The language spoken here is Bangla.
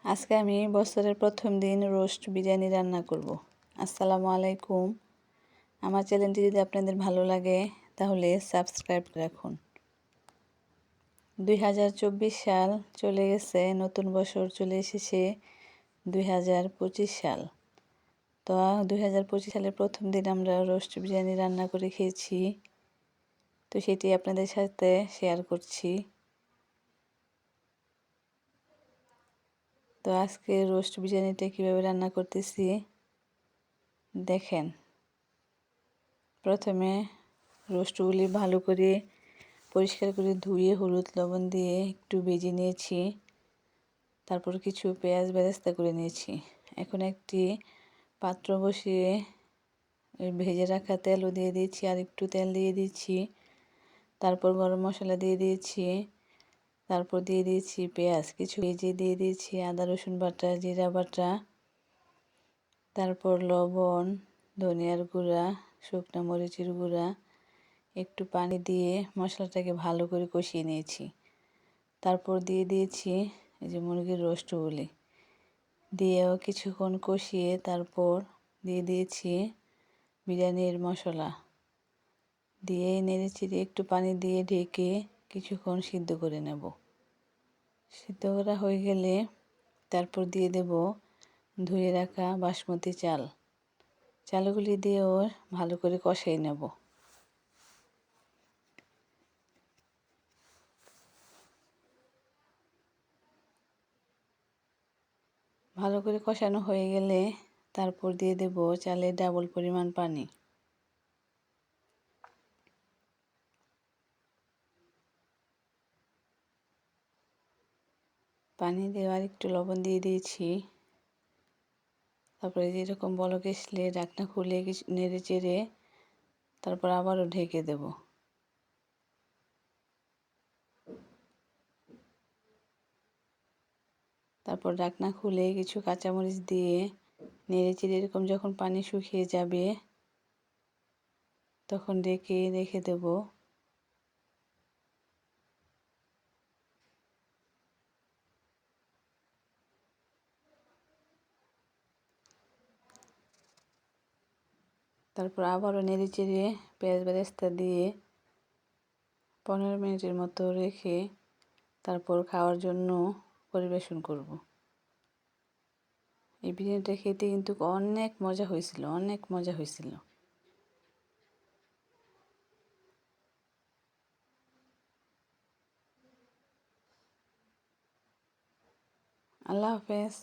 আজকে আমি বছরের প্রথম দিন রোস্ট বিরিয়ানি রান্না করব। আসসালামু আলাইকুম। আমার চ্যানেলটি যদি আপনাদের ভালো লাগে তাহলে সাবস্ক্রাইব রাখুন। 2024 সাল চলে গেছে, নতুন বছর চলে এসেছে 2025 সাল। তো 2025 সালের প্রথম দিন আমরা রোস্ট বিরিয়ানি রান্না করে খেয়েছি, তো সেটি আপনাদের সাথে শেয়ার করছি। তো আজকে রোস্ট বিরিয়ানিটা কীভাবে রান্না করতেছি দেখেন। প্রথমে রোস্টগুলি ভালো করে পরিষ্কার করে ধুয়ে হলুদ লবণ দিয়ে একটু ভেজে নিয়েছি। তারপর কিছু পেঁয়াজ বেরেস্তা করে নিয়েছি। এখন একটি পাত্র বসিয়ে ভেজে রাখা তেলও দিয়ে দিয়েছি, আর একটু তেল দিয়ে দিচ্ছি। তারপর গরম মশলা দিয়ে দিয়েছি। তারপর দিয়ে দিয়েছি পেঁয়াজ কিছু ভেজে দিয়ে দিয়েছি, আদা রসুন বাটা, জিরা বাটা, তারপর লবণ, ধনিয়ার গুঁড়া, শুকনো মরিচের গুঁড়া, একটু পানি দিয়ে মশলাটাকে ভালো করে কষিয়ে নিয়েছি। তারপর দিয়ে দিয়েছি এই যে মুরগির রোস্টগুলি, দিয়েও কিছুক্ষণ কষিয়ে তারপর দিয়ে দিয়েছি বিরিয়ানির মশলা, দিয়ে নেড়েচেড়ে একটু পানি দিয়ে ঢেকে কিছুক্ষণ সিদ্ধ করে নেব। সিদ্ধ করা হয়ে গেলে তারপর দিয়ে দেব ধুয়ে রাখা বাসমতি চাল। চালগুলি দিয়েও ভালো করে কষিয়ে নেব। ভালো করে কষানো হয়ে গেলে তারপর দিয়ে দেব চালের ডাবল পরিমাণ পানি। পানি দেওয়ার একটু লবণ দিয়ে দিয়েছি। তারপরে যেরকম বলক আসলে ঢাকনা খুলে নেড়ে চেড়ে তারপর আবারও ঢেকে দেব। তারপর ঢাকনা খুলে কিছু কাঁচামরিচ দিয়ে নেড়ে চেড়ে এরকম যখন পানি শুকিয়ে যাবে তখন রেখে দেব। তারপর আবারও নেড়ে চেড়ে পেঁয়াজ বেরেস্তা দিয়ে 15 মিনিটের মতো রেখে তারপর খাওয়ার জন্য পরিবেশন করব। এই বিরিয়ানিটা খেতে কিন্তু অনেক মজা হয়েছিল, অনেক মজা হয়েছিল। আল্লাহ হাফেজ।